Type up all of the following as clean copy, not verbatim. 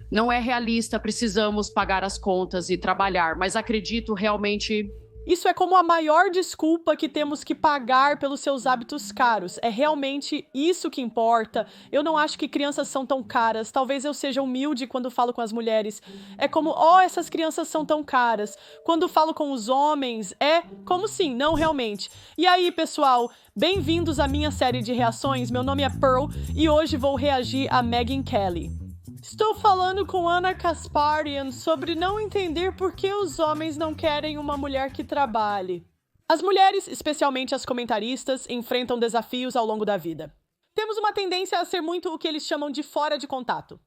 Não é realista, precisamos pagar as contas e trabalhar, mas acredito realmente. Isso é como a maior desculpa que temos que pagar pelos seus hábitos caros. É realmente isso que importa. Eu não acho que crianças são tão caras. Talvez eu seja humilde quando falo com as mulheres. É como, oh, essas crianças são tão caras. Quando falo com os homens, é como sim, não realmente. E aí, pessoal, bem-vindos à minha série de reações. Meu nome é Pearl e hoje vou reagir a Megyn Kelly. Estou falando com Ana Kasparian sobre não entender por que os homens não querem uma mulher que trabalhe. As mulheres, especialmente as comentaristas, enfrentam desafios ao longo da vida. Temos uma tendência a ser muito o que eles chamam de fora de contato.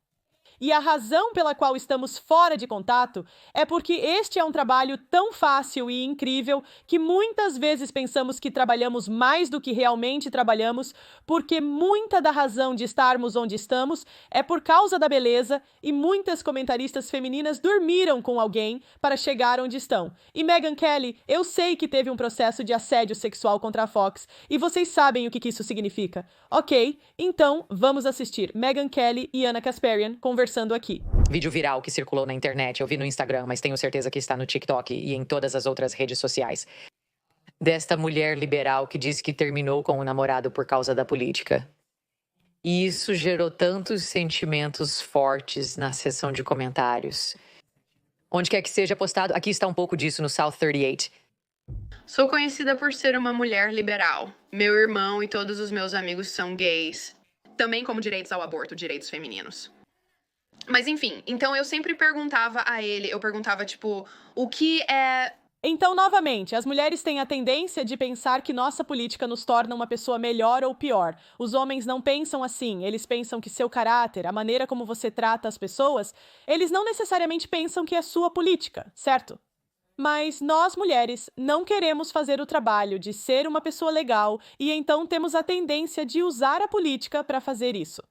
E a razão pela qual estamos fora de contato é porque este é um trabalho tão fácil e incrível que muitas vezes pensamos que trabalhamos mais do que realmente trabalhamos, porque muita da razão de estarmos onde estamos é por causa da beleza e muitas comentaristas femininas dormiram com alguém para chegar onde estão. E Megyn Kelly, eu sei que teve um processo de assédio sexual contra a Fox e vocês sabem o que isso significa. Ok, então vamos assistir Megyn Kelly e Ana Kasparian conversando aqui. Vídeo viral que circulou na internet, eu vi no Instagram, mas tenho certeza que está no TikTok e em todas as outras redes sociais. Desta mulher liberal que diz que terminou com o namorado por causa da política. E isso gerou tantos sentimentos fortes na seção de comentários. Onde quer que seja postado, aqui está um pouco disso no South 38. Sou conhecida por ser uma mulher liberal. Meu irmão e todos os meus amigos são gays. Também como direitos ao aborto, direitos femininos. Mas enfim, então eu sempre perguntava a ele, tipo, o que é... Então, novamente, as mulheres têm a tendência de pensar que nossa política nos torna uma pessoa melhor ou pior. Os homens não pensam assim, eles pensam que seu caráter, a maneira como você trata as pessoas, eles não necessariamente pensam que é sua política, certo? Mas nós, mulheres, não queremos fazer o trabalho de ser uma pessoa legal e então temos a tendência de usar a política para fazer isso.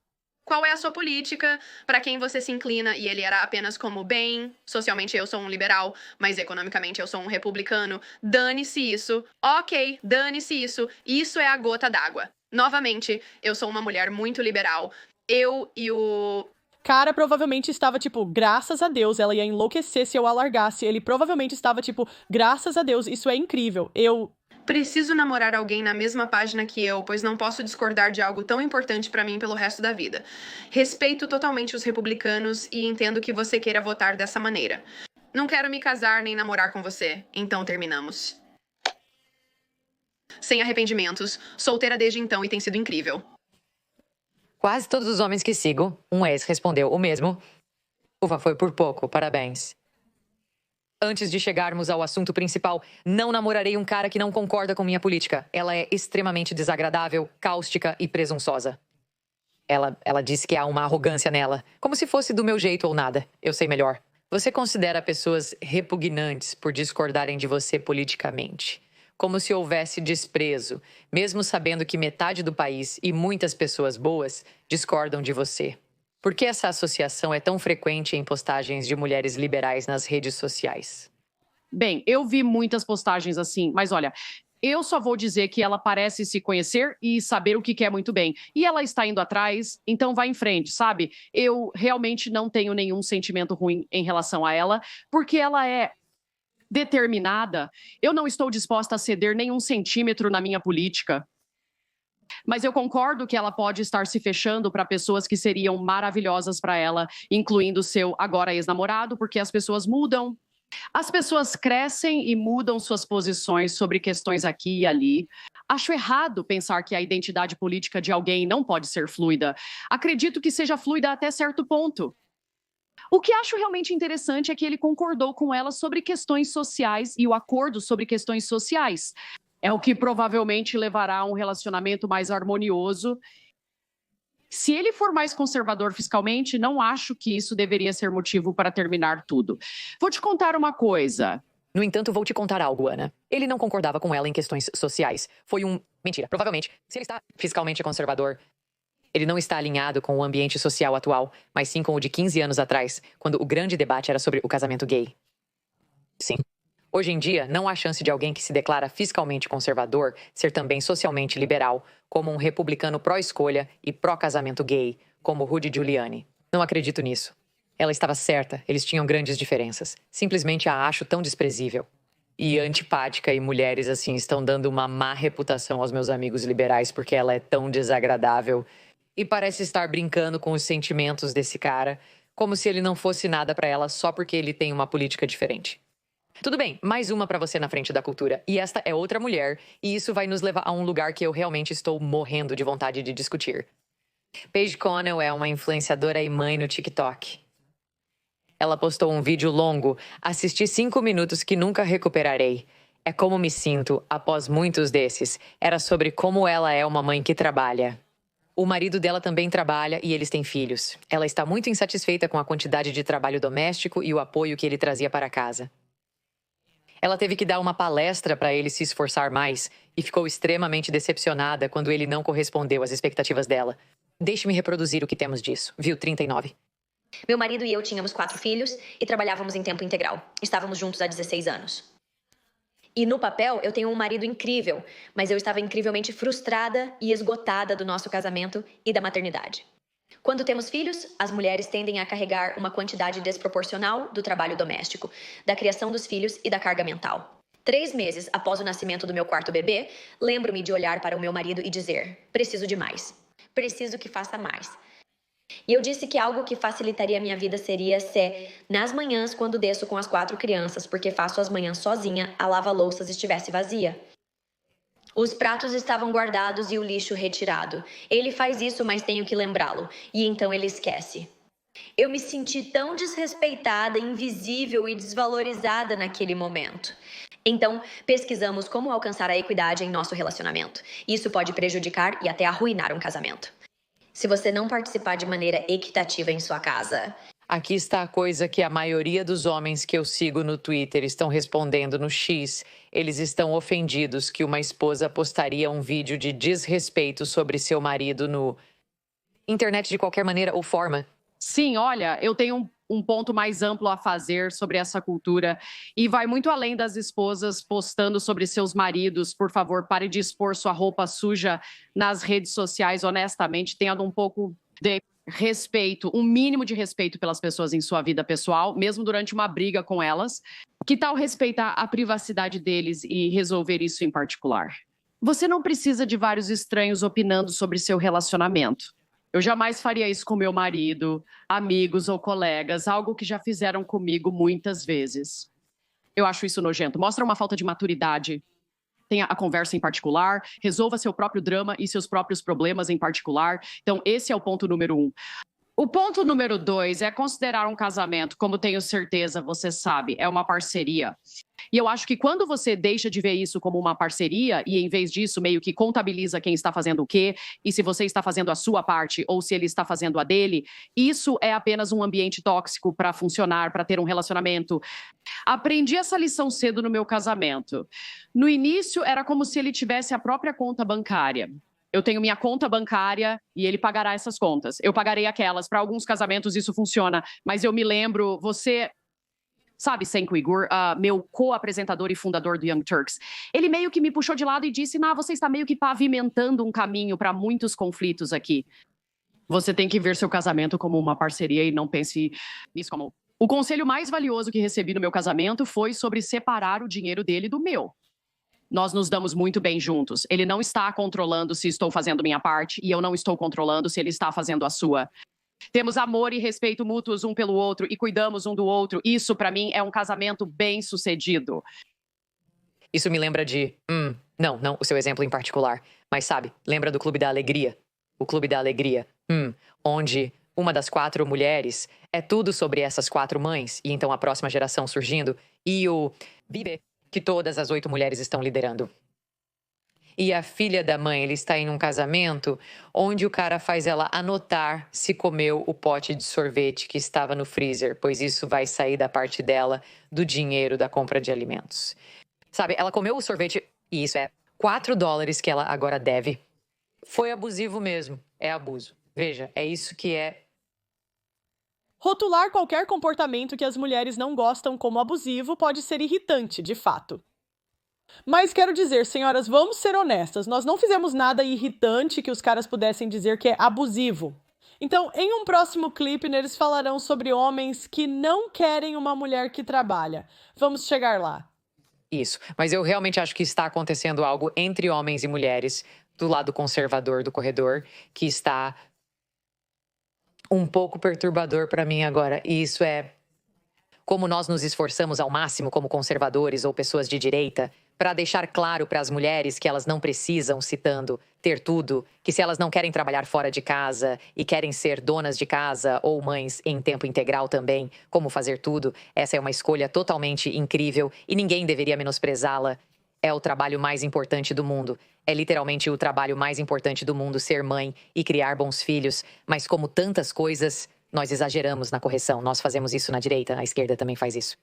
Qual é a sua política? Para quem você se inclina? E ele era apenas como bem. Socialmente eu sou um liberal, mas economicamente eu sou um republicano. Dane-se isso. Ok, dane-se isso. Isso é a gota d'água. Novamente, eu sou uma mulher muito liberal. Eu e o... Cara provavelmente estava tipo, graças a Deus, ela ia enlouquecer se eu a largasse. Ele provavelmente estava tipo, graças a Deus, isso é incrível. Preciso namorar alguém na mesma página que eu, pois não posso discordar de algo tão importante pra mim pelo resto da vida. Respeito totalmente os republicanos e entendo que você queira votar dessa maneira. Não quero me casar nem namorar com você, então terminamos. Sem arrependimentos, solteira desde então e tem sido incrível. Quase todos os homens que sigo, um ex respondeu o mesmo. Ufa, foi por pouco, parabéns. Antes de chegarmos ao assunto principal, não namorarei um cara que não concorda com minha política. Ela é extremamente desagradável, cáustica e presunçosa. Ela disse que há uma arrogância nela, como se fosse do meu jeito ou nada. Eu sei melhor. Você considera pessoas repugnantes por discordarem de você politicamente? Como se houvesse desprezo, mesmo sabendo que metade do país e muitas pessoas boas discordam de você. Por que essa associação é tão frequente em postagens de mulheres liberais nas redes sociais? Bem, eu vi muitas postagens assim, mas olha, eu só vou dizer que ela parece se conhecer e saber o que quer muito bem. E ela está indo atrás, então vai em frente, sabe? Eu realmente não tenho nenhum sentimento ruim em relação a ela, porque ela é determinada. Eu não estou disposta a ceder nenhum centímetro na minha política. Mas eu concordo que ela pode estar se fechando para pessoas que seriam maravilhosas para ela, incluindo seu agora ex-namorado, porque as pessoas mudam. As pessoas crescem e mudam suas posições sobre questões aqui e ali. Acho errado pensar que a identidade política de alguém não pode ser fluida. Acredito que seja fluida até certo ponto. O que acho realmente interessante é que ele concordou com ela sobre questões sociais e o acordo sobre questões sociais. É o que provavelmente levará a um relacionamento mais harmonioso. Se ele for mais conservador fiscalmente, não acho que isso deveria ser motivo para terminar tudo. Vou te contar uma coisa. No entanto, vou te contar algo, Ana. Ele não concordava com ela em questões sociais. Foi um... Mentira. Provavelmente, se ele está fiscalmente conservador, ele não está alinhado com o ambiente social atual, mas sim com o de 15 anos atrás, quando o grande debate era sobre o casamento gay. Sim. Hoje em dia, não há chance de alguém que se declara fiscalmente conservador ser também socialmente liberal, como um republicano pró-escolha e pró-casamento gay, como Rudy Giuliani. Não acredito nisso. Ela estava certa, eles tinham grandes diferenças. Simplesmente a acho tão desprezível e antipática, e mulheres assim estão dando uma má reputação aos meus amigos liberais porque ela é tão desagradável e parece estar brincando com os sentimentos desse cara, como se ele não fosse nada pra ela só porque ele tem uma política diferente. Tudo bem, mais uma pra você na frente da cultura. E esta é outra mulher, e isso vai nos levar a um lugar que eu realmente estou morrendo de vontade de discutir. Paige Connell é uma influenciadora e mãe no TikTok. Ela postou um vídeo longo, assisti 5 minutos que nunca recuperarei. É como me sinto após muitos desses. Era sobre como ela é uma mãe que trabalha. O marido dela também trabalha e eles têm filhos. Ela está muito insatisfeita com a quantidade de trabalho doméstico e o apoio que ele trazia para casa. Ela teve que dar uma palestra para ele se esforçar mais e ficou extremamente decepcionada quando ele não correspondeu às expectativas dela. Deixe-me reproduzir o que temos disso. Viu 39. Meu marido e eu tínhamos 4 filhos e trabalhávamos em tempo integral. Estávamos juntos há 16 anos. E no papel, eu tenho um marido incrível, mas eu estava incrivelmente frustrada e esgotada do nosso casamento e da maternidade. Quando temos filhos, as mulheres tendem a carregar uma quantidade desproporcional do trabalho doméstico, da criação dos filhos e da carga mental. 3 meses após o nascimento do meu 4º bebê, lembro-me de olhar para o meu marido e dizer: preciso de mais. Preciso que faça mais. E eu disse que algo que facilitaria a minha vida seria se, nas manhãs, quando desço com as 4 crianças, porque faço as manhãs sozinha, a lava-louças estivesse vazia. Os pratos estavam guardados e o lixo retirado. Ele faz isso, mas tenho que lembrá-lo. E então ele esquece. Eu me senti tão desrespeitada, invisível e desvalorizada naquele momento. Então, pesquisamos como alcançar a equidade em nosso relacionamento. Isso pode prejudicar e até arruinar um casamento. Se você não participar de maneira equitativa em sua casa... Aqui está a coisa que a maioria dos homens que eu sigo no Twitter estão respondendo no X. Eles estão ofendidos que uma esposa postaria um vídeo de desrespeito sobre seu marido no... internet de qualquer maneira ou forma. Sim, olha, eu tenho um ponto mais amplo a fazer sobre essa cultura e vai muito além das esposas postando sobre seus maridos. Por favor, pare de expor sua roupa suja nas redes sociais, honestamente, tenha um pouco de respeito, um mínimo de respeito pelas pessoas em sua vida pessoal, mesmo durante uma briga com elas. Que tal respeitar a privacidade deles e resolver isso em particular? Você não precisa de vários estranhos opinando sobre seu relacionamento. Eu jamais faria isso com meu marido, amigos ou colegas, algo que já fizeram comigo muitas vezes. Eu acho isso nojento. Mostra uma falta de maturidade. Tenha a conversa em particular, resolva seu próprio drama e seus próprios problemas em particular. Então, esse é o ponto número 1. O ponto número 2 é considerar um casamento, como tenho certeza você sabe, é uma parceria. E eu acho que quando você deixa de ver isso como uma parceria e, em vez disso, meio que contabiliza quem está fazendo o quê, e se você está fazendo a sua parte ou se ele está fazendo a dele, isso é apenas um ambiente tóxico para funcionar, para ter um relacionamento. Aprendi essa lição cedo no meu casamento. No início, era como se ele tivesse a própria conta bancária. Eu tenho minha conta bancária e ele pagará essas contas. Eu pagarei aquelas. Para alguns casamentos isso funciona, mas eu me lembro, você... Sabe, Senko Igor, meu co-apresentador e fundador do Young Turks, ele meio que me puxou de lado e disse: você está meio que pavimentando um caminho para muitos conflitos aqui. Você tem que ver seu casamento como uma parceria e não pense nisso como... O conselho mais valioso que recebi no meu casamento foi sobre separar o dinheiro dele do meu. Nós nos damos muito bem juntos. Ele não está controlando se estou fazendo minha parte e eu não estou controlando se ele está fazendo a sua. Temos amor e respeito mútuos um pelo outro e cuidamos um do outro. Isso, pra mim, é um casamento bem-sucedido. Isso me lembra de... Não o seu exemplo em particular. Mas sabe, lembra do Clube da Alegria? O Clube da Alegria. Onde uma das 4 mulheres é tudo sobre essas 4 mães. E então a próxima geração surgindo. E o bebê que todas as 8 mulheres estão liderando. E a filha da mãe, ele está em um casamento onde o cara faz ela anotar se comeu o pote de sorvete que estava no freezer, pois isso vai sair da parte dela do dinheiro da compra de alimentos. Sabe, ela comeu o sorvete e isso é $4 que ela agora deve. Foi abusivo mesmo, é abuso. Veja, é isso que é... Rotular qualquer comportamento que as mulheres não gostam como abusivo pode ser irritante, de fato. Mas quero dizer, senhoras, vamos ser honestas, nós não fizemos nada irritante que os caras pudessem dizer que é abusivo. Então, em um próximo clipe, eles falarão sobre homens que não querem uma mulher que trabalha. Vamos chegar lá. Isso. Mas eu realmente acho que está acontecendo algo entre homens e mulheres do lado conservador do corredor que está um pouco perturbador para mim agora. E isso é como nós nos esforçamos ao máximo como conservadores ou pessoas de direita para deixar claro para as mulheres que elas não precisam, citando, ter tudo, que se elas não querem trabalhar fora de casa e querem ser donas de casa ou mães em tempo integral também, como fazer tudo, essa é uma escolha totalmente incrível e ninguém deveria menosprezá-la. É o trabalho mais importante do mundo. É literalmente o trabalho mais importante do mundo ser mãe e criar bons filhos, mas como tantas coisas, nós exageramos na correção. Nós fazemos isso na direita, a esquerda também faz isso.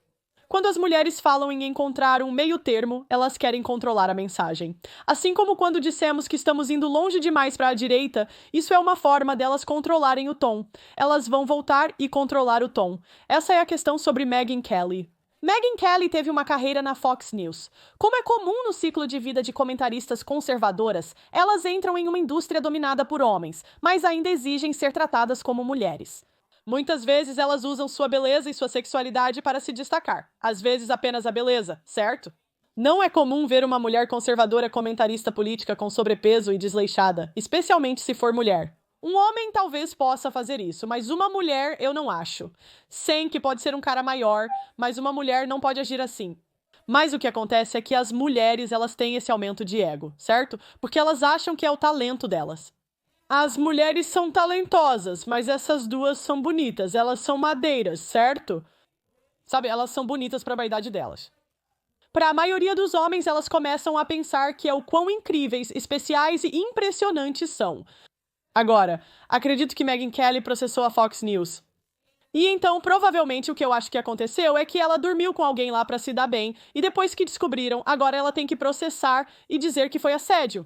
Quando as mulheres falam em encontrar um meio termo, elas querem controlar a mensagem. Assim como quando dissemos que estamos indo longe demais para a direita, isso é uma forma delas controlarem o tom. Elas vão voltar e controlar o tom. Essa é a questão sobre Megyn Kelly. Megyn Kelly teve uma carreira na Fox News. Como é comum no ciclo de vida de comentaristas conservadoras, elas entram em uma indústria dominada por homens, mas ainda exigem ser tratadas como mulheres. Muitas vezes elas usam sua beleza e sua sexualidade para se destacar. Às vezes apenas a beleza, certo? Não é comum ver uma mulher conservadora comentarista política com sobrepeso e desleixada, especialmente se for mulher. Um homem talvez possa fazer isso, mas uma mulher eu não acho. Sem que pode ser um cara maior, mas uma mulher não pode agir assim. Mas o que acontece é que as mulheres elas têm esse aumento de ego, certo? Porque elas acham que é o talento delas. As mulheres são talentosas, mas essas duas são bonitas. Elas são madeiras, certo? Sabe, elas são bonitas para a idade delas. Para a maioria dos homens, elas começam a pensar que é o quão incríveis, especiais e impressionantes são. Agora, acredito que Megyn Kelly processou a Fox News. E então, provavelmente, o que eu acho que aconteceu é que ela dormiu com alguém lá para se dar bem, e depois que descobriram, agora ela tem que processar e dizer que foi assédio.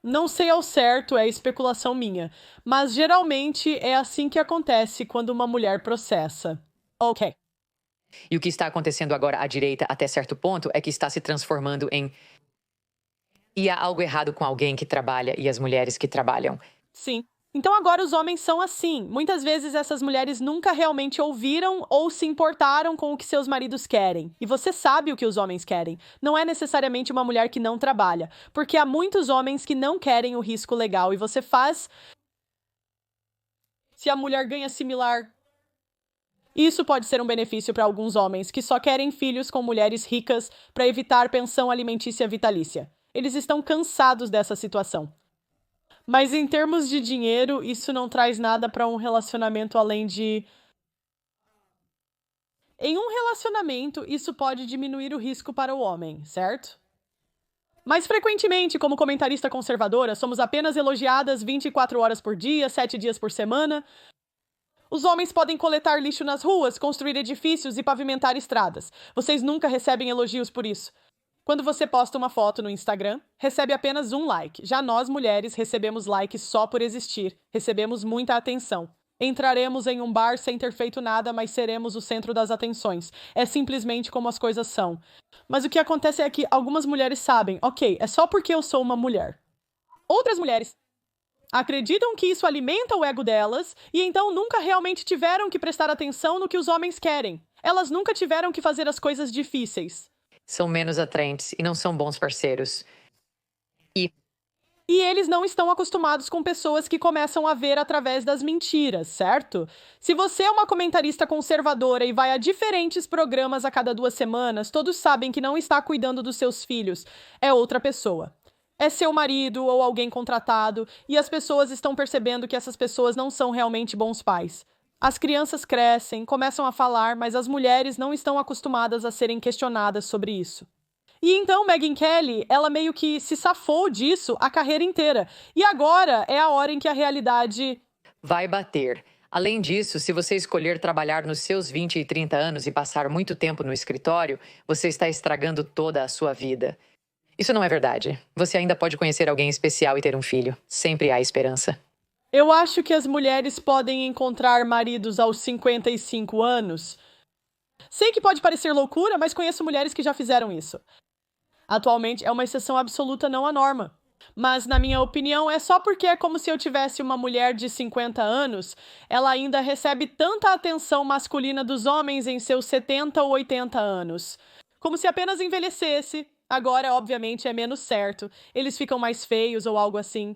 Não sei ao certo, é especulação minha, mas geralmente é assim que acontece quando uma mulher processa. Ok. E o que está acontecendo agora à direita, até certo ponto, é que está se transformando em... E há algo errado com alguém que trabalha e as mulheres que trabalham. Sim. Então agora os homens são assim. Muitas vezes essas mulheres nunca realmente ouviram ou se importaram com o que seus maridos querem. E você sabe o que os homens querem. Não é necessariamente uma mulher que não trabalha. Porque há muitos homens que não querem o risco legal. E você faz... Se a mulher ganha similar... Isso pode ser um benefício para alguns homens que só querem filhos com mulheres ricas para evitar pensão alimentícia vitalícia. Eles estão cansados dessa situação. Mas em termos de dinheiro, isso não traz nada para um relacionamento além de... Em um relacionamento, isso pode diminuir o risco para o homem, certo? Mas frequentemente, como comentarista conservadora, somos apenas elogiadas 24 horas por dia, 7 dias por semana. Os homens podem coletar lixo nas ruas, construir edifícios e pavimentar estradas. Vocês nunca recebem elogios por isso. Quando você posta uma foto no Instagram, recebe apenas um like. Já nós, mulheres, recebemos likes só por existir. Recebemos muita atenção. Entraremos em um bar sem ter feito nada, mas seremos o centro das atenções. É simplesmente como as coisas são. Mas o que acontece é que algumas mulheres sabem, ok, é só porque eu sou uma mulher. Outras mulheres acreditam que isso alimenta o ego delas e então nunca realmente tiveram que prestar atenção no que os homens querem. Elas nunca tiveram que fazer as coisas difíceis. São menos atraentes e não são bons parceiros. E eles não estão acostumados com pessoas que começam a ver através das mentiras, certo? Se você é uma comentarista conservadora e vai a diferentes programas a cada 2 semanas, todos sabem que não está cuidando dos seus filhos. É outra pessoa. É seu marido ou alguém contratado, e as pessoas estão percebendo que essas pessoas não são realmente bons pais. As crianças crescem, começam a falar, mas as mulheres não estão acostumadas a serem questionadas sobre isso. E então Megyn Kelly, ela meio que se safou disso a carreira inteira. E agora é a hora em que a realidade... vai bater. Além disso, se você escolher trabalhar nos seus 20 e 30 anos e passar muito tempo no escritório, você está estragando toda a sua vida. Isso não é verdade. Você ainda pode conhecer alguém especial e ter um filho. Sempre há esperança. Eu acho que as mulheres podem encontrar maridos aos 55 anos. Sei que pode parecer loucura, mas conheço mulheres que já fizeram isso. Atualmente é uma exceção absoluta, não a norma. Mas, na minha opinião, é só porque é como se eu tivesse uma mulher de 50 anos, ela ainda recebe tanta atenção masculina dos homens em seus 70 ou 80 anos. Como se apenas envelhecesse. Agora, obviamente, é menos certo. Eles ficam mais feios ou algo assim.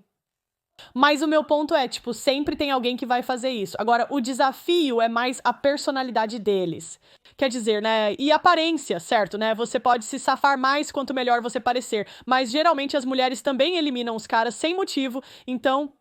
Mas o meu ponto é, tipo, sempre tem alguém que vai fazer isso. Agora, o desafio é mais a personalidade deles. Quer dizer, né? E aparência, certo, né? Você pode se safar mais quanto melhor você parecer. Mas geralmente as mulheres também eliminam os caras sem motivo. Então,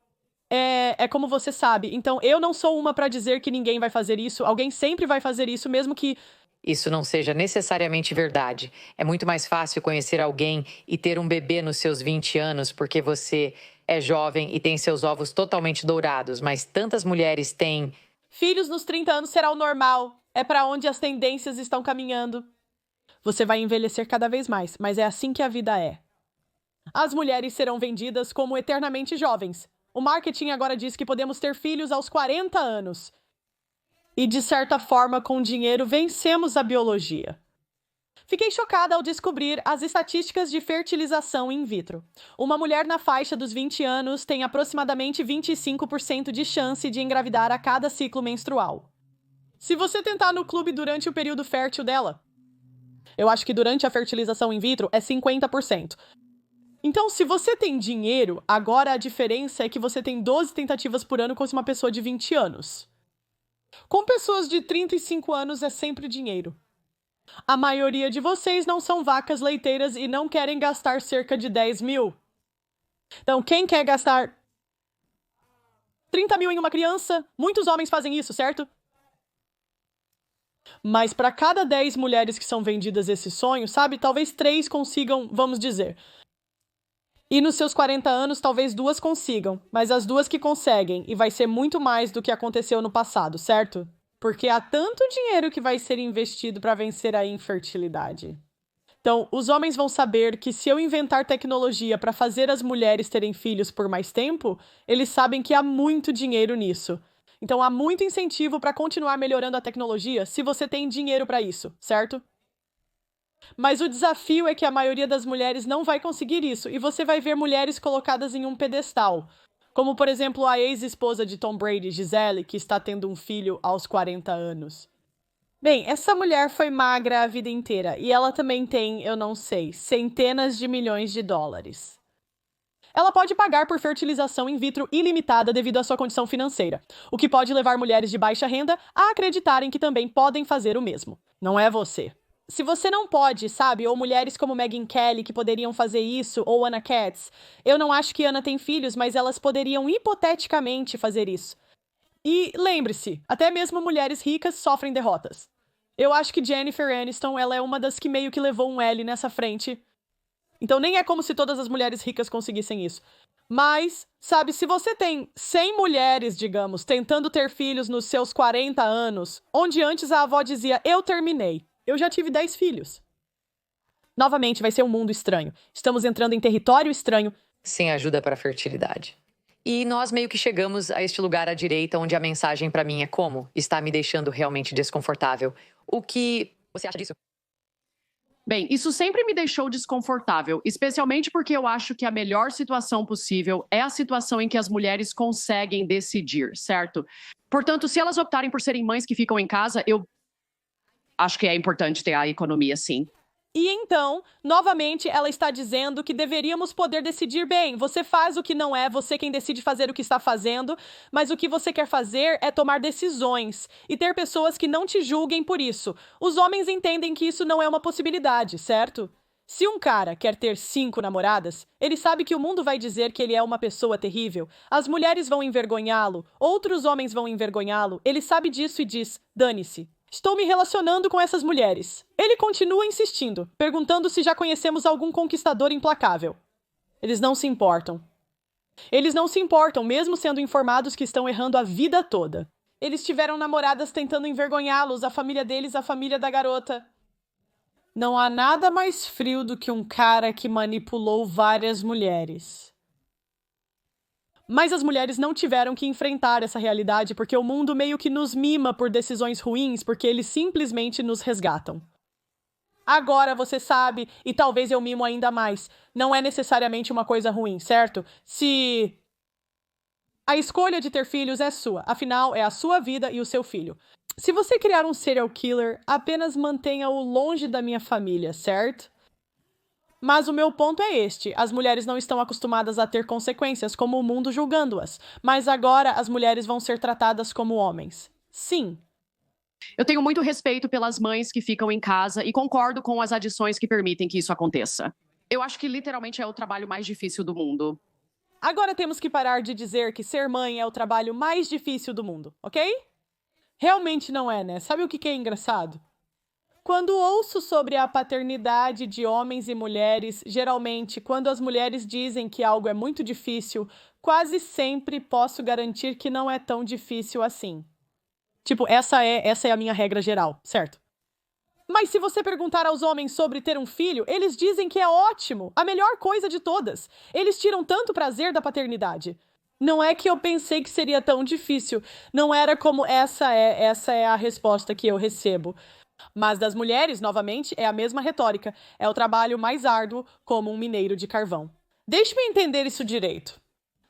é como você sabe. Então, eu não sou uma pra dizer que ninguém vai fazer isso. Alguém sempre vai fazer isso, mesmo que Isso não seja necessariamente verdade. É muito mais fácil conhecer alguém e ter um bebê nos seus 20 anos porque você é jovem e tem seus ovos totalmente dourados, mas tantas mulheres têm. filhos nos 30 anos será o normal. É pra onde as tendências estão caminhando. Você vai envelhecer cada vez mais, mas é assim que a vida é. As mulheres serão vendidas como eternamente jovens. O marketing agora diz que podemos ter filhos aos 40 anos. E, de certa forma, com dinheiro, vencemos a biologia. Fiquei chocada ao descobrir as estatísticas de fertilização in vitro. Uma mulher na faixa dos 20 anos tem aproximadamente 25% de chance de engravidar a cada ciclo menstrual. Se você tentar no clube durante o período fértil dela, eu acho que durante a fertilização in vitro é 50%. Então, se você tem dinheiro, agora a diferença é que você tem 12 tentativas por ano com uma pessoa de 20 anos. Com pessoas de 35 anos é sempre dinheiro. A maioria de vocês não são vacas leiteiras e não querem gastar cerca de 10 mil. Então, quem quer gastar 30 mil em uma criança? Muitos homens fazem isso, certo? Mas para cada 10 mulheres que são vendidas esse sonho, sabe? Talvez 3 consigam, vamos dizer. E nos seus 40 anos, talvez 2 consigam. Mas as 2 que conseguem, e vai ser muito mais do que aconteceu no passado, certo? Porque há tanto dinheiro que vai ser investido para vencer a infertilidade. Então, os homens vão saber que se eu inventar tecnologia para fazer as mulheres terem filhos por mais tempo, eles sabem que há muito dinheiro nisso. Então, há muito incentivo para continuar melhorando a tecnologia se você tem dinheiro para isso, certo? Mas o desafio é que a maioria das mulheres não vai conseguir isso, e você vai ver mulheres colocadas em um pedestal. Como, por exemplo, a ex-esposa de Tom Brady, Gisele, que está tendo um filho aos 40 anos. Bem, essa mulher foi magra a vida inteira, e ela também tem, eu não sei, centenas de milhões de dólares. Ela pode pagar por fertilização in vitro ilimitada devido à sua condição financeira, o que pode levar mulheres de baixa renda a acreditarem que também podem fazer o mesmo. Não é você. Se você não pode, sabe, ou mulheres como Megyn Kelly que poderiam fazer isso, ou Anna Katz, eu não acho que Anna tem filhos, mas elas poderiam hipoteticamente fazer isso. E lembre-se, até mesmo mulheres ricas sofrem derrotas. Eu acho que Jennifer Aniston, ela é uma das que meio que levou um L nessa frente. Então nem é como se todas as mulheres ricas conseguissem isso. Mas, sabe, se você tem 100 mulheres, digamos, tentando ter filhos nos seus 40 anos, onde antes a avó dizia, eu terminei. Eu já tive 10 filhos. Novamente, vai ser um mundo estranho. Estamos entrando em território estranho. Sem ajuda para a fertilidade. E nós meio que chegamos a este lugar à direita, onde a mensagem para mim é como está me deixando realmente desconfortável. O que você acha disso? Bem, isso sempre me deixou desconfortável, especialmente porque eu acho que a melhor situação possível é a situação em que as mulheres conseguem decidir, certo? Portanto, se elas optarem por serem mães que ficam em casa, eu acho que é importante ter a economia, sim. E então, novamente, ela está dizendo que deveríamos poder decidir bem. Você faz o que não é, você quem decide fazer o que está fazendo, mas o que você quer fazer é tomar decisões e ter pessoas que não te julguem por isso. Os homens entendem que isso não é uma possibilidade, certo? Se um cara quer ter 5 namoradas, ele sabe que o mundo vai dizer que ele é uma pessoa terrível, as mulheres vão envergonhá-lo, outros homens vão envergonhá-lo, ele sabe disso e diz, dane-se. Estou me relacionando com essas mulheres. Ele continua insistindo, perguntando se já conhecemos algum conquistador implacável. Eles não se importam. Eles não se importam, mesmo sendo informados que estão errando a vida toda. Eles tiveram namoradas tentando envergonhá-los, a família deles, a família da garota. Não há nada mais frio do que um cara que manipulou várias mulheres. Mas as mulheres não tiveram que enfrentar essa realidade porque o mundo meio que nos mima por decisões ruins porque eles simplesmente nos resgatam. Agora você sabe, e talvez eu mimo ainda mais. Não é necessariamente uma coisa ruim, certo? Se a escolha de ter filhos é sua, afinal, é a sua vida e o seu filho. Se você criar um serial killer, apenas mantenha-o longe da minha família, certo? Mas o meu ponto é este: as mulheres não estão acostumadas a ter consequências, como o mundo julgando-as. Mas agora as mulheres vão ser tratadas como homens. Sim. Eu tenho muito respeito pelas mães que ficam em casa e concordo com as adições que permitem que isso aconteça. Eu acho que literalmente é o trabalho mais difícil do mundo. Agora temos que parar de dizer que ser mãe é o trabalho mais difícil do mundo, ok? Realmente não é, né? Sabe o que é engraçado? Quando ouço sobre a paternidade de homens e mulheres, geralmente, quando as mulheres dizem que algo é muito difícil, quase sempre posso garantir que não é tão difícil assim. Tipo, essa é a minha regra geral, certo? Mas se você perguntar aos homens sobre ter um filho, eles dizem que é ótimo, a melhor coisa de todas. Eles tiram tanto prazer da paternidade. Não é que eu pensei que seria tão difícil. Não era como essa é a resposta que eu recebo. Mas das mulheres, novamente, é a mesma retórica. É o trabalho mais árduo, como um mineiro de carvão. Deixe-me entender isso direito.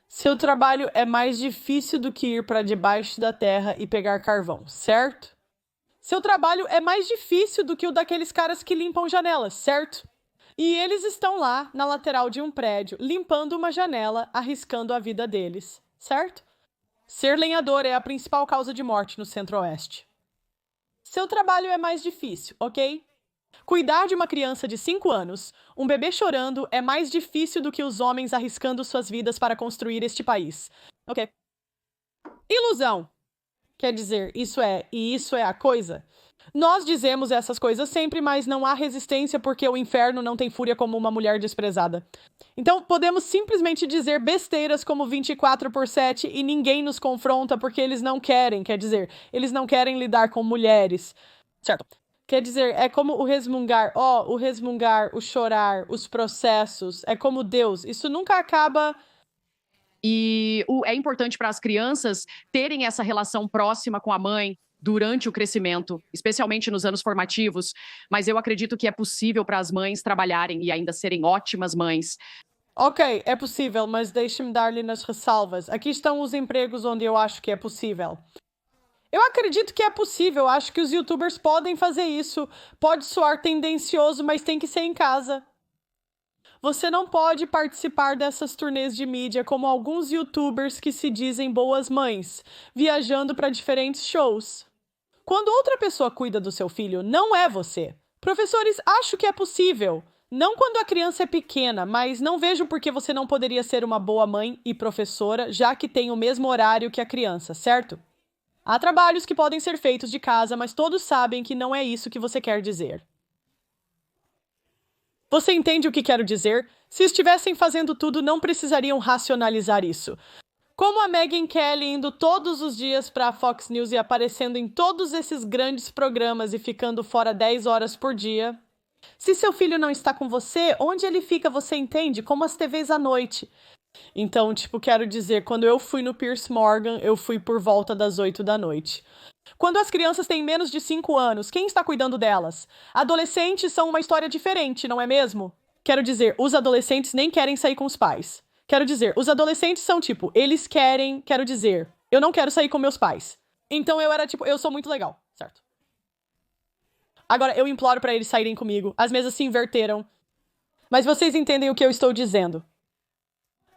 Seu trabalho é mais difícil do que ir para debaixo da terra e pegar carvão, certo? Seu trabalho é mais difícil do que o daqueles caras que limpam janelas, certo? E eles estão lá, na lateral de um prédio, limpando uma janela, arriscando a vida deles, certo? Ser lenhador é a principal causa de morte no Centro-Oeste. Seu trabalho é mais difícil, ok? Cuidar de uma criança de 5 anos, um bebê chorando, é mais difícil do que os homens arriscando suas vidas para construir este país. Ok. Ilusão. Quer dizer, isso é a coisa. Nós dizemos essas coisas sempre, mas não há resistência porque o inferno não tem fúria como uma mulher desprezada. Então, podemos simplesmente dizer besteiras como 24/7 e ninguém nos confronta porque eles não querem, quer dizer, eles não querem lidar com mulheres. Certo. Quer dizer, é como o resmungar, o chorar, os processos, é como Deus. Isso nunca acaba. E é importante para as crianças terem essa relação próxima com a mãe durante o crescimento, especialmente nos anos formativos. Mas eu acredito que é possível para as mães trabalharem e ainda serem ótimas mães. Ok, é possível, mas deixe-me dar-lhe nas ressalvas. Aqui estão os empregos onde eu acho que é possível. Eu acredito que é possível, acho que os youtubers podem fazer isso. Pode soar tendencioso, mas tem que ser em casa. Você não pode participar dessas turnês de mídia como alguns youtubers que se dizem boas mães, viajando para diferentes shows. Quando outra pessoa cuida do seu filho, não é você. Professores, acho que é possível. Não quando a criança é pequena, mas não vejo por que você não poderia ser uma boa mãe e professora, já que tem o mesmo horário que a criança, certo? Há trabalhos que podem ser feitos de casa, mas todos sabem que não é isso que você quer dizer. Você entende o que quero dizer? Se estivessem fazendo tudo, não precisariam racionalizar isso. Como a Megyn Kelly indo todos os dias para a Fox News e aparecendo em todos esses grandes programas e ficando fora 10 horas por dia. Se seu filho não está com você, onde ele fica, você entende? Como as TVs à noite. Então, quero dizer, quando eu fui no Piers Morgan, eu fui por volta das 8 da noite. Quando as crianças têm menos de 5 anos, quem está cuidando delas? Adolescentes são uma história diferente, não é mesmo? Quero dizer, os adolescentes nem querem sair com os pais. Quero dizer, os adolescentes são eles querem, quero dizer, eu não quero sair com meus pais. Então eu era eu sou muito legal, certo? Agora, eu imploro para eles saírem comigo. As mesas se inverteram. Mas vocês entendem o que eu estou dizendo.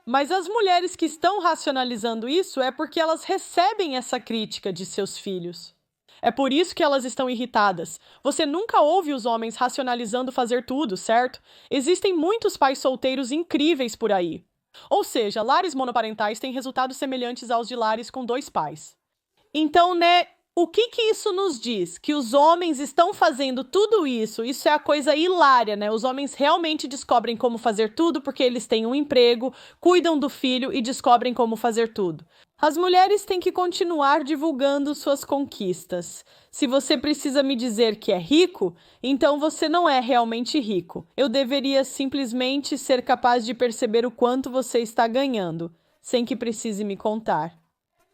Mas as mulheres que estão racionalizando isso é porque elas recebem essa crítica de seus filhos. É por isso que elas estão irritadas. Você nunca ouve os homens racionalizando fazer tudo, certo? Existem muitos pais solteiros incríveis por aí. Ou seja, lares monoparentais têm resultados semelhantes aos de lares com 2 pais. Então, o que isso nos diz? Que os homens estão fazendo tudo isso. Isso é a coisa hilária, né? Os homens realmente descobrem como fazer tudo porque eles têm um emprego, cuidam do filho e descobrem como fazer tudo. As mulheres têm que continuar divulgando suas conquistas. Se você precisa me dizer que é rico, então você não é realmente rico. Eu deveria simplesmente ser capaz de perceber o quanto você está ganhando, sem que precise me contar.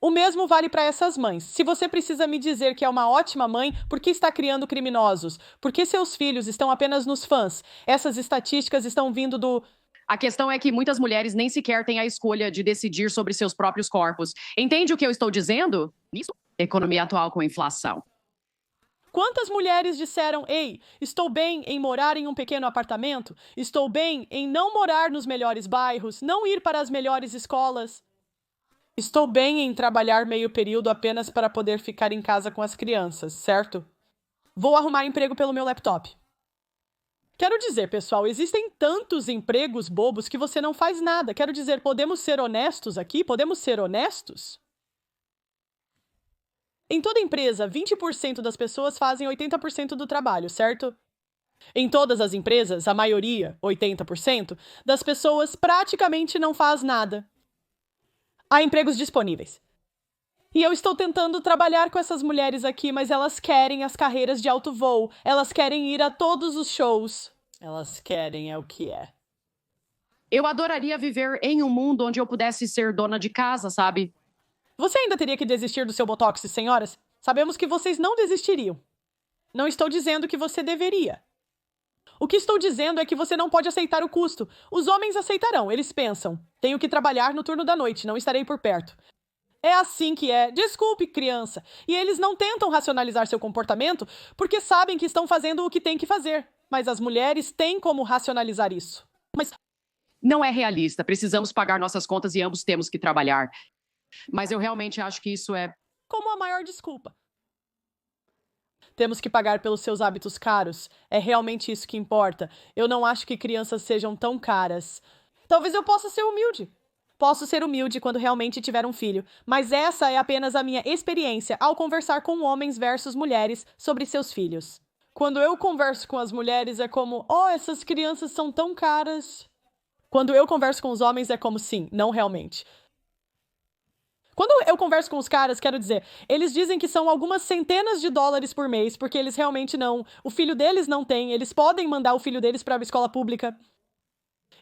O mesmo vale para essas mães. Se você precisa me dizer que é uma ótima mãe, por que está criando criminosos? Por que seus filhos estão apenas nos fãs? Essas estatísticas estão vindo do... A questão é que muitas mulheres nem sequer têm a escolha de decidir sobre seus próprios corpos. Entende o que eu estou dizendo? Isso. Economia atual com inflação. Quantas mulheres disseram, ei, estou bem em morar em um pequeno apartamento? Estou bem em não morar nos melhores bairros, não ir para as melhores escolas? Estou bem em trabalhar meio período apenas para poder ficar em casa com as crianças, certo? Vou arrumar emprego pelo meu laptop. Quero dizer, pessoal, existem tantos empregos bobos que você não faz nada. Quero dizer, podemos ser honestos aqui? Podemos ser honestos? Em toda empresa, 20% das pessoas fazem 80% do trabalho, certo? Em todas as empresas, a maioria, 80%, das pessoas praticamente não faz nada. Há empregos disponíveis. E eu estou tentando trabalhar com essas mulheres aqui, mas elas querem as carreiras de alto voo. Elas querem ir a todos os shows. Elas querem, é o que é. Eu adoraria viver em um mundo onde eu pudesse ser dona de casa, sabe? Você ainda teria que desistir do seu botox, senhoras? Sabemos que vocês não desistiriam. Não estou dizendo que você deveria. O que estou dizendo é que você não pode aceitar o custo. Os homens aceitarão, eles pensam. Tenho que trabalhar no turno da noite, não estarei por perto. É assim que é. Desculpe, criança. E eles não tentam racionalizar seu comportamento porque sabem que estão fazendo o que têm que fazer. Mas as mulheres têm como racionalizar isso. Mas não é realista. Precisamos pagar nossas contas e ambos temos que trabalhar. Mas eu realmente acho que isso é... como a maior desculpa. Temos que pagar pelos seus hábitos caros. É realmente isso que importa. Eu não acho que crianças sejam tão caras. Talvez eu possa ser humilde. Posso ser humilde quando realmente tiver um filho, mas essa é apenas a minha experiência ao conversar com homens versus mulheres sobre seus filhos. Quando eu converso com as mulheres é como, oh, essas crianças são tão caras. Quando eu converso com os homens é como, sim, não realmente. Quando eu converso com os caras, quero dizer, eles dizem que são algumas centenas de dólares por mês, porque eles realmente não. O filho deles não tem, eles podem mandar o filho deles para a escola pública.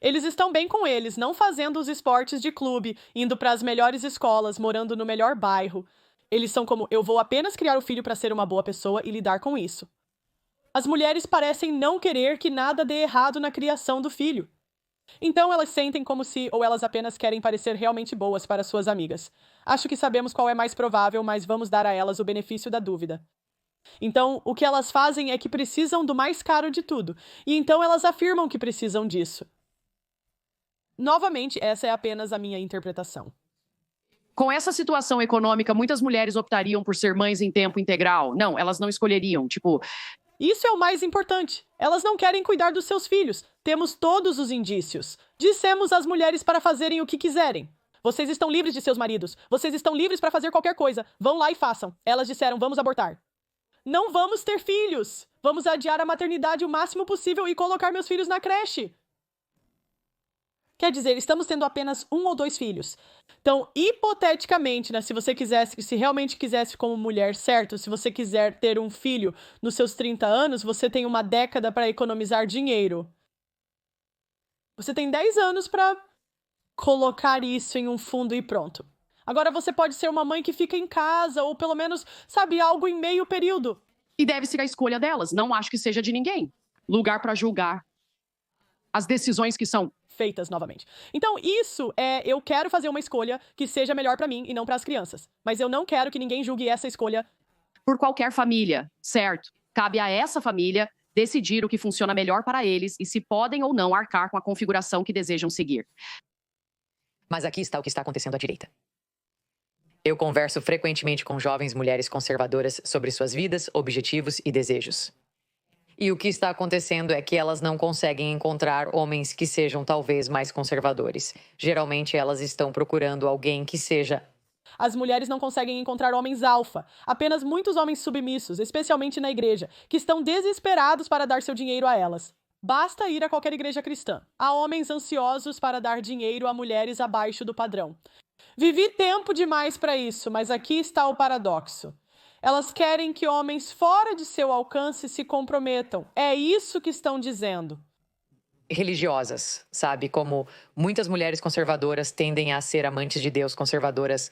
Eles estão bem com eles, não fazendo os esportes de clube, indo para as melhores escolas, morando no melhor bairro. Eles são como, eu vou apenas criar o filho para ser uma boa pessoa e lidar com isso. As mulheres parecem não querer que nada dê errado na criação do filho. Então elas sentem como se, ou elas apenas querem parecer realmente boas para suas amigas. Acho que sabemos qual é mais provável, mas vamos dar a elas o benefício da dúvida. Então, o que elas fazem é que precisam do mais caro de tudo, e então elas afirmam que precisam disso. Novamente, essa é apenas a minha interpretação. Com essa situação econômica, muitas mulheres optariam por ser mães em tempo integral. Não, elas não escolheriam, Isso é o mais importante. Elas não querem cuidar dos seus filhos. Temos todos os indícios. Dissemos às mulheres para fazerem o que quiserem. Vocês estão livres de seus maridos. Vocês estão livres para fazer qualquer coisa. Vão lá e façam. Elas disseram, vamos abortar. Não vamos ter filhos. Vamos adiar a maternidade o máximo possível e colocar meus filhos na creche. Quer dizer, estamos tendo apenas 1 ou 2 filhos. Então, hipoteticamente, né, se realmente quisesse como mulher, certo? Se você quiser ter um filho nos seus 30 anos, você tem uma década para economizar dinheiro. Você tem 10 anos para colocar isso em um fundo e pronto. Agora você pode ser uma mãe que fica em casa, ou pelo menos, sabe, algo em meio período. E deve ser a escolha delas. Não acho que seja de ninguém. Lugar para julgar as decisões que são feitas novamente. Então, isso é, eu quero fazer uma escolha que seja melhor pra mim e não pras crianças. Mas eu não quero que ninguém julgue essa escolha por qualquer família, certo? Cabe a essa família decidir o que funciona melhor para eles e se podem ou não arcar com a configuração que desejam seguir. Mas aqui está o que está acontecendo à direita. Eu converso frequentemente com jovens mulheres conservadoras sobre suas vidas, objetivos e desejos. E o que está acontecendo é que elas não conseguem encontrar homens que sejam talvez mais conservadores. Geralmente elas estão procurando alguém que seja... As mulheres não conseguem encontrar homens alfa. Apenas muitos homens submissos, especialmente na igreja, que estão desesperados para dar seu dinheiro a elas. Basta ir a qualquer igreja cristã. Há homens ansiosos para dar dinheiro a mulheres abaixo do padrão. Vivi tempo demais para isso, mas aqui está o paradoxo. Elas querem que homens fora de seu alcance se comprometam. É isso que estão dizendo. Religiosas, sabe? Como muitas mulheres conservadoras tendem a ser amantes de Deus, conservadoras.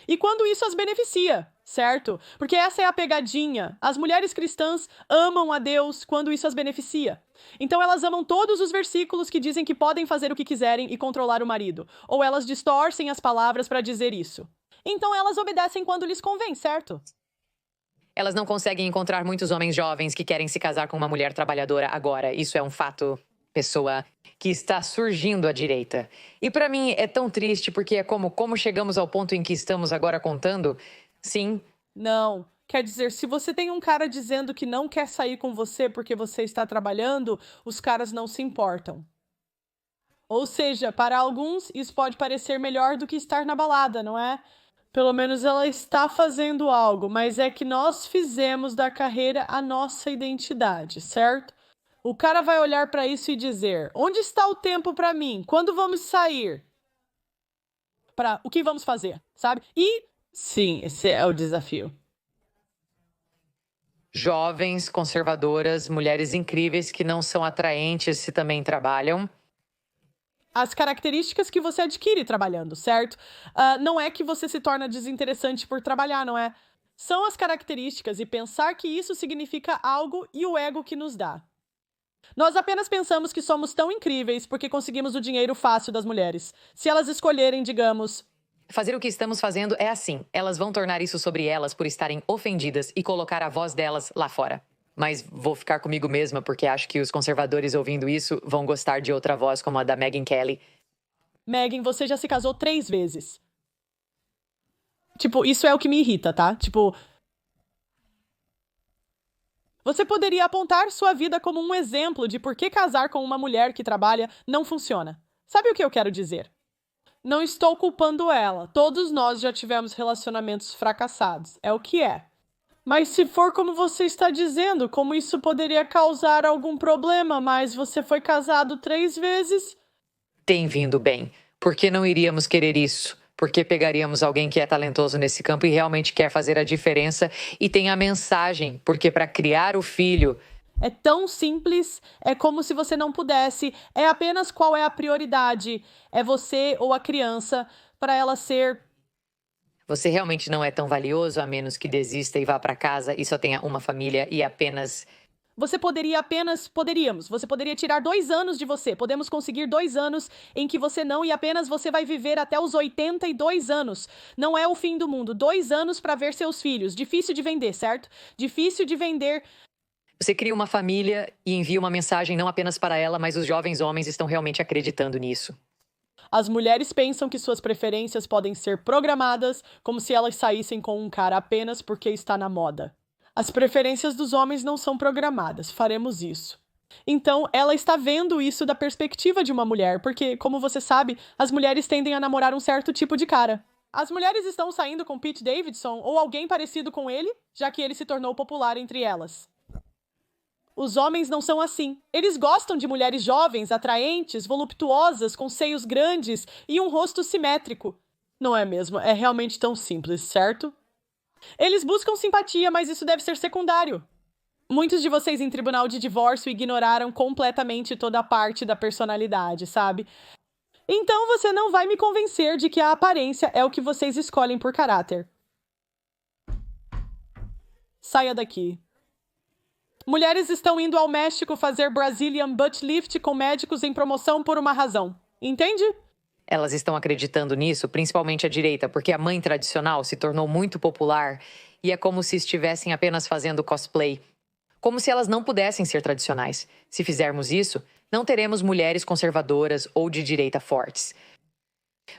E quando isso as beneficia, certo? Porque essa é a pegadinha. As mulheres cristãs amam a Deus quando isso as beneficia. Então elas amam todos os versículos que dizem que podem fazer o que quiserem e controlar o marido. Ou elas distorcem as palavras para dizer isso. Então elas obedecem quando lhes convém, certo? Elas não conseguem encontrar muitos homens jovens que querem se casar com uma mulher trabalhadora agora. Isso é um fato, pessoa, que está surgindo à direita. E para mim é tão triste porque é como chegamos ao ponto em que estamos agora contando. Sim. Não. Quer dizer, se você tem um cara dizendo que não quer sair com você porque você está trabalhando, os caras não se importam. Ou seja, para alguns, isso pode parecer melhor do que estar na balada, não é? Pelo menos ela está fazendo algo, mas é que nós fizemos da carreira a nossa identidade, certo? O cara vai olhar para isso e dizer: onde está o tempo para mim? Quando vamos sair? Para o que vamos fazer, sabe? E sim, esse é o desafio. Jovens, conservadoras, mulheres incríveis que não são atraentes se também trabalham. As características que você adquire trabalhando, certo? Não é que você se torna desinteressante por trabalhar, não é? São as características e pensar que isso significa algo e o ego que nos dá. Nós apenas pensamos que somos tão incríveis porque conseguimos o dinheiro fácil das mulheres. Se elas escolherem, digamos... Fazer o que estamos fazendo é assim. Elas vão tornar isso sobre elas por estarem ofendidas e colocar a voz delas lá fora. Mas vou ficar comigo mesma porque acho que os conservadores ouvindo isso vão gostar de outra voz como a da Megyn Kelly. Megyn, você já se casou 3 vezes. Tipo, isso é o que me irrita, tá? Tipo... Você poderia apontar sua vida como um exemplo de por que casar com uma mulher que trabalha não funciona. Sabe o que eu quero dizer? Não estou culpando ela. Todos nós já tivemos relacionamentos fracassados. É o que é. Mas se for como você está dizendo, como isso poderia causar algum problema, mas você foi casado 3 vezes? Tem vindo bem. Por que não iríamos querer isso? Por que pegaríamos alguém que é talentoso nesse campo e realmente quer fazer a diferença e tem a mensagem? Porque para criar o filho... É tão simples, é como se você não pudesse. É apenas qual é a prioridade. É você ou a criança para ela ser... Você realmente não é tão valioso a menos que desista e vá para casa e só tenha uma família e apenas... Você poderia apenas... Poderíamos. Você poderia tirar 2 anos de você. Podemos conseguir 2 anos em que você não e apenas você vai viver até os 82 anos. Não é o fim do mundo. 2 anos para ver seus filhos. Difícil de vender, certo? Difícil de vender... Você cria uma família e envia uma mensagem não apenas para ela, mas os jovens homens estão realmente acreditando nisso. As mulheres pensam que suas preferências podem ser programadas, como se elas saíssem com um cara apenas porque está na moda. As preferências dos homens não são programadas, faremos isso. Então, ela está vendo isso da perspectiva de uma mulher, porque, como você sabe, as mulheres tendem a namorar um certo tipo de cara. As mulheres estão saindo com Pete Davidson ou alguém parecido com ele, já que ele se tornou popular entre elas. Os homens não são assim. Eles gostam de mulheres jovens, atraentes, voluptuosas, com seios grandes e um rosto simétrico. Não é mesmo? É realmente tão simples, certo? Eles buscam simpatia, mas isso deve ser secundário. Muitos de vocês em tribunal de divórcio ignoraram completamente toda a parte da personalidade, sabe? Então você não vai me convencer de que a aparência é o que vocês escolhem por caráter. Saia daqui. Mulheres estão indo ao México fazer Brazilian Butt Lift com médicos em promoção por uma razão. Entende? Elas estão acreditando nisso, principalmente a direita, porque a mãe tradicional se tornou muito popular e é como se estivessem apenas fazendo cosplay. Como se elas não pudessem ser tradicionais. Se fizermos isso, não teremos mulheres conservadoras ou de direita fortes.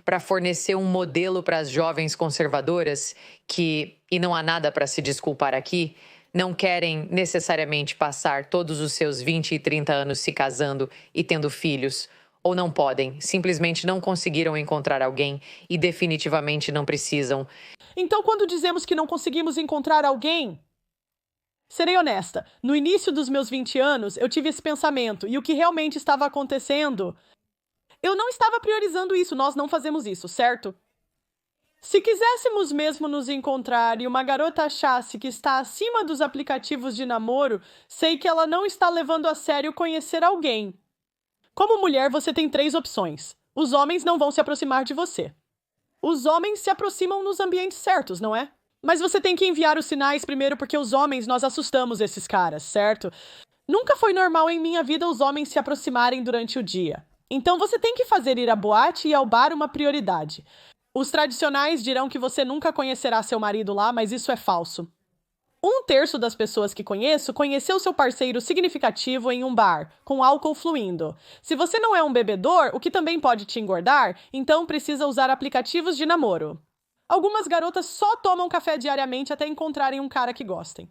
Para fornecer um modelo para as jovens conservadoras que, e não há nada para se desculpar aqui, não querem necessariamente passar todos os seus 20 e 30 anos se casando e tendo filhos, ou não podem, simplesmente não conseguiram encontrar alguém e definitivamente não precisam. Então, quando dizemos que não conseguimos encontrar alguém... Serei honesta, no início dos meus 20 anos, eu tive esse pensamento, e o que realmente estava acontecendo... Eu não estava priorizando isso, nós não fazemos isso, certo? Se quiséssemos mesmo nos encontrar e uma garota achasse que está acima dos aplicativos de namoro, sei que ela não está levando a sério conhecer alguém. Como mulher, você tem 3 opções. Os homens não vão se aproximar de você. Os homens se aproximam nos ambientes certos, não é? Mas você tem que enviar os sinais primeiro porque os homens, nós assustamos esses caras, certo? Nunca foi normal em minha vida os homens se aproximarem durante o dia. Então você tem que fazer ir à boate e ao bar uma prioridade. Os tradicionais dirão que você nunca conhecerá seu marido lá, mas isso é falso. 1/3 das pessoas que conheço conheceu seu parceiro significativo em um bar, com álcool fluindo. Se você não é um bebedor, o que também pode te engordar, então precisa usar aplicativos de namoro. Algumas garotas só tomam café diariamente até encontrarem um cara que gostem.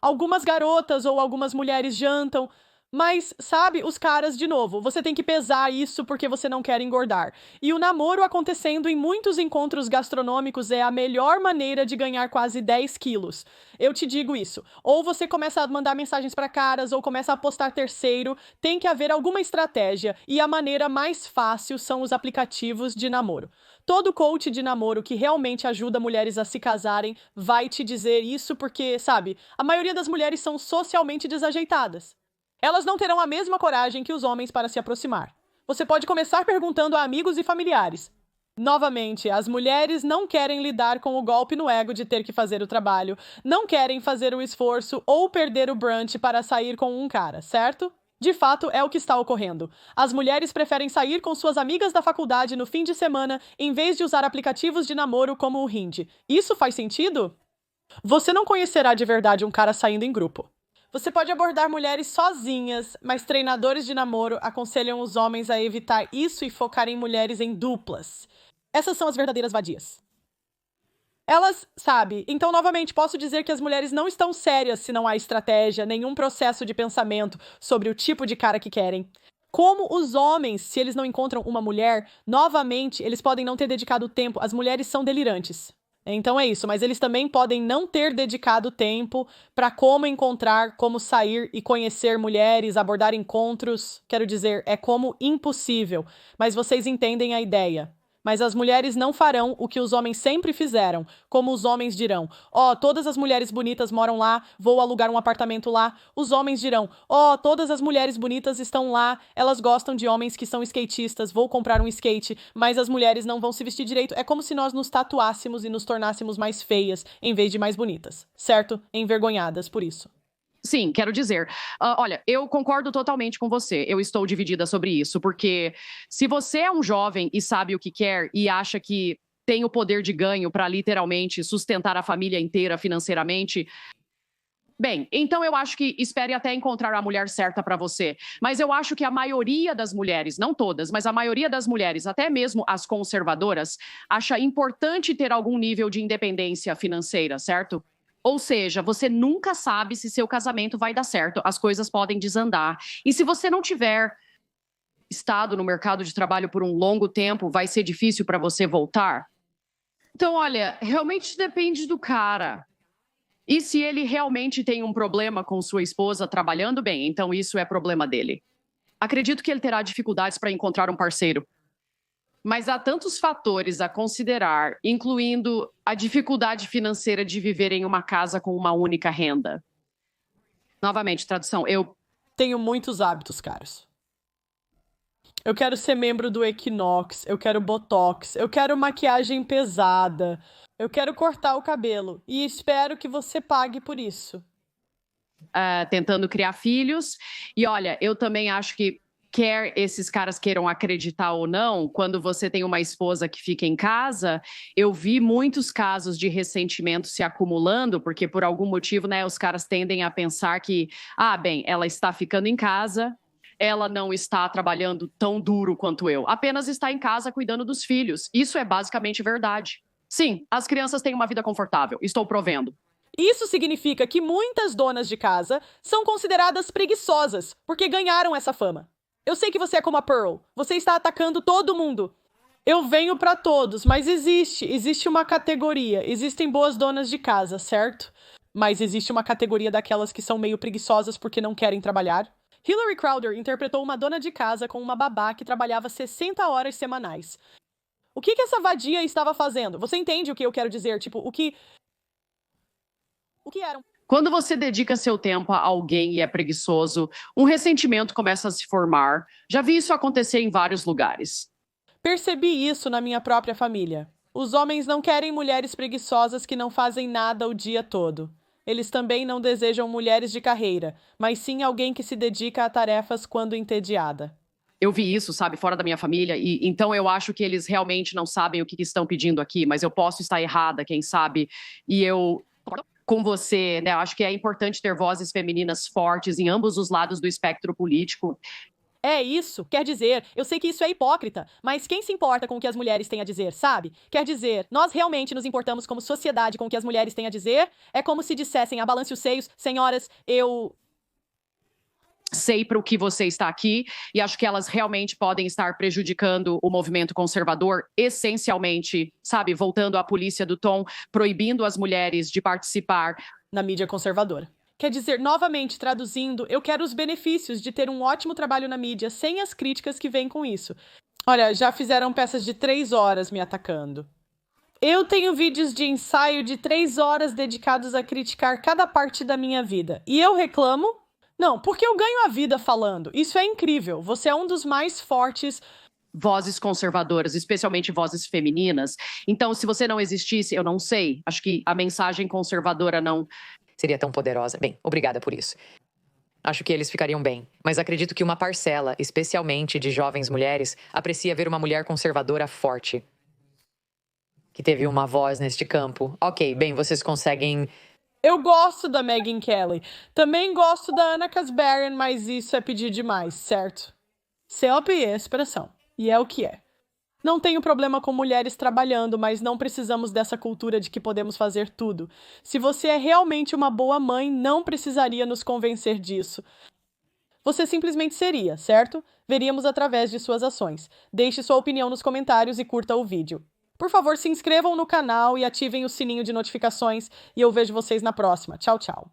Algumas garotas ou algumas mulheres jantam, mas, sabe, os caras, de novo, você tem que pesar isso porque você não quer engordar. E o namoro acontecendo em muitos encontros gastronômicos é a melhor maneira de ganhar quase 10 quilos. Eu te digo isso. Ou você começa a mandar mensagens para caras, ou começa a postar terceiro. Tem que haver alguma estratégia, e a maneira mais fácil são os aplicativos de namoro. Todo coach de namoro que realmente ajuda mulheres a se casarem vai te dizer isso porque, sabe, a maioria das mulheres são socialmente desajeitadas. Elas não terão a mesma coragem que os homens para se aproximar. Você pode começar perguntando a amigos e familiares. Novamente, as mulheres não querem lidar com o golpe no ego de ter que fazer o trabalho, não querem fazer o esforço ou perder o brunch para sair com um cara, certo? De fato, é o que está ocorrendo. As mulheres preferem sair com suas amigas da faculdade no fim de semana em vez de usar aplicativos de namoro como o Hinge. Isso faz sentido? Você não conhecerá de verdade um cara saindo em grupo. Você pode abordar mulheres sozinhas, mas treinadores de namoro aconselham os homens a evitar isso e focar em mulheres em duplas. Essas são as verdadeiras vadias. Elas, sabe, então novamente posso dizer que as mulheres não estão sérias se não há estratégia, nenhum processo de pensamento sobre o tipo de cara que querem. Como os homens, se eles não encontram uma mulher, novamente, eles podem não ter dedicado tempo, as mulheres são delirantes. Então é isso, mas eles também podem não ter dedicado tempo para como encontrar, como sair e conhecer mulheres, abordar encontros. Quero dizer, é como impossível, mas vocês entendem a ideia. Mas as mulheres não farão o que os homens sempre fizeram, como os homens dirão: ó, todas as mulheres bonitas moram lá, vou alugar um apartamento lá. Os homens dirão: ó, todas as mulheres bonitas estão lá, elas gostam de homens que são skatistas, vou comprar um skate. Mas as mulheres não vão se vestir direito. É como se nós nos tatuássemos e nos tornássemos mais feias, em vez de mais bonitas, certo? Envergonhadas por isso. Sim, quero dizer, olha, eu concordo totalmente com você, eu estou dividida sobre isso, porque se você é um jovem e sabe o que quer e acha que tem o poder de ganho para literalmente sustentar a família inteira financeiramente, bem, então eu acho que espere até encontrar a mulher certa para você. Mas eu acho que a maioria das mulheres, não todas, mas a maioria das mulheres, até mesmo as conservadoras, acha importante ter algum nível de independência financeira, certo? Ou seja, você nunca sabe se seu casamento vai dar certo, as coisas podem desandar. E se você não tiver estado no mercado de trabalho por um longo tempo, vai ser difícil para você voltar? Então, olha, realmente depende do cara. E se ele realmente tem um problema com sua esposa trabalhando bem, então isso é problema dele. Acredito que ele terá dificuldades para encontrar um parceiro. Mas há tantos fatores a considerar, incluindo a dificuldade financeira de viver em uma casa com uma única renda. Novamente, tradução, eu tenho muitos hábitos, caros. Eu quero ser membro do Equinox, eu quero botox, eu quero maquiagem pesada, eu quero cortar o cabelo e espero que você pague por isso. Tentando criar filhos. E olha, eu também acho que quer esses caras queiram acreditar ou não, quando você tem uma esposa que fica em casa, eu vi muitos casos de ressentimento se acumulando, porque por algum motivo, né, os caras tendem a pensar que, bem, ela está ficando em casa, ela não está trabalhando tão duro quanto eu, apenas está em casa cuidando dos filhos. Isso é basicamente verdade. Sim, as crianças têm uma vida confortável, estou provendo. Isso significa que muitas donas de casa são consideradas preguiçosas, porque ganharam essa fama. Eu sei que você é como a Pearl. Você está atacando todo mundo. Eu venho pra todos, mas existe uma categoria. Existem boas donas de casa, certo? Mas existe uma categoria daquelas que são meio preguiçosas porque não querem trabalhar. Hilary Crowder interpretou uma dona de casa com uma babá que trabalhava 60 horas semanais. O que essa vadia estava fazendo? Você entende o que eu quero dizer? Tipo, o que eram? Quando você dedica seu tempo a alguém e é preguiçoso, um ressentimento começa a se formar. Já vi isso acontecer em vários lugares. Percebi isso na minha própria família. Os homens não querem mulheres preguiçosas que não fazem nada o dia todo. Eles também não desejam mulheres de carreira, mas sim alguém que se dedica a tarefas quando entediada. Eu vi isso, sabe, fora da minha família, e então eu acho que eles realmente não sabem o que estão pedindo aqui, mas eu posso estar errada, quem sabe, e eu com você, né, acho que é importante ter vozes femininas fortes em ambos os lados do espectro político. É isso, quer dizer, eu sei que isso é hipócrita, mas quem se importa com o que as mulheres têm a dizer, sabe? Quer dizer, nós realmente nos importamos como sociedade com o que as mulheres têm a dizer? É como se dissessem, abalance os seios, senhoras, eu... Sei para o que você está aqui e acho que elas realmente podem estar prejudicando o movimento conservador, essencialmente, sabe, voltando à polícia do Tom, proibindo as mulheres de participar na mídia conservadora. Quer dizer, novamente traduzindo, eu quero os benefícios de ter um ótimo trabalho na mídia, sem as críticas que vêm com isso. Olha, já fizeram peças de 3 horas me atacando. Eu tenho vídeos de ensaio de 3 horas dedicados a criticar cada parte da minha vida. E eu reclamo? Não, porque eu ganho a vida falando. Isso é incrível. Você é um dos mais fortes vozes conservadoras, especialmente vozes femininas. Então, se você não existisse, eu não sei. Acho que a mensagem conservadora não seria tão poderosa. Bem, obrigada por isso. Acho que eles ficariam bem, mas acredito que uma parcela, especialmente de jovens mulheres, aprecia ver uma mulher conservadora forte, que teve uma voz neste campo. Ok, bem, vocês conseguem... Eu gosto da Megyn Kelly. Também gosto da Ana Kasparian, mas isso é pedir demais, certo? COP é expressão. E é o que é. Não tenho problema com mulheres trabalhando, mas não precisamos dessa cultura de que podemos fazer tudo. Se você é realmente uma boa mãe, não precisaria nos convencer disso. Você simplesmente seria, certo? Veríamos através de suas ações. Deixe sua opinião nos comentários e curta o vídeo. Por favor, se inscrevam no canal e ativem o sininho de notificações e eu vejo vocês na próxima. Tchau, tchau.